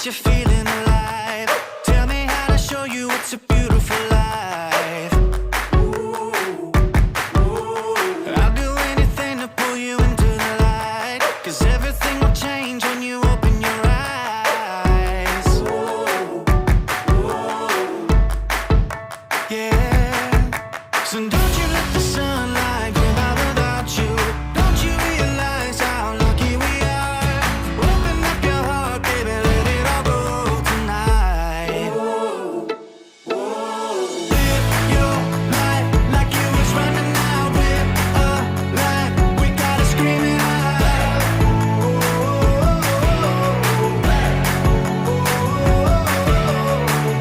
you're feeling alive. Tell me how to show you it's a beautiful life. I'll do anything to pull you into the light, 'cause everything will change when you open your eyes. Yeah. So don't you let the sunlight go by without you. Don't you realize how lucky we are? Open up your heart, baby, let it all go tonight. Live your life like you was running out. Live a life, we gotta scream it out.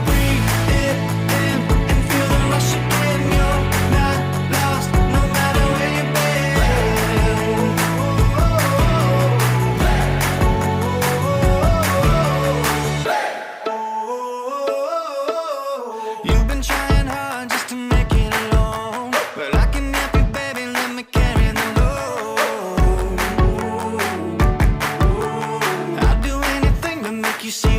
Breathe it in and feel the rush again. You're not lost, no matter where you've been. You've been trying hard just to make it alone, but I can help you, baby, let me carry the load. I'll do anything to make you see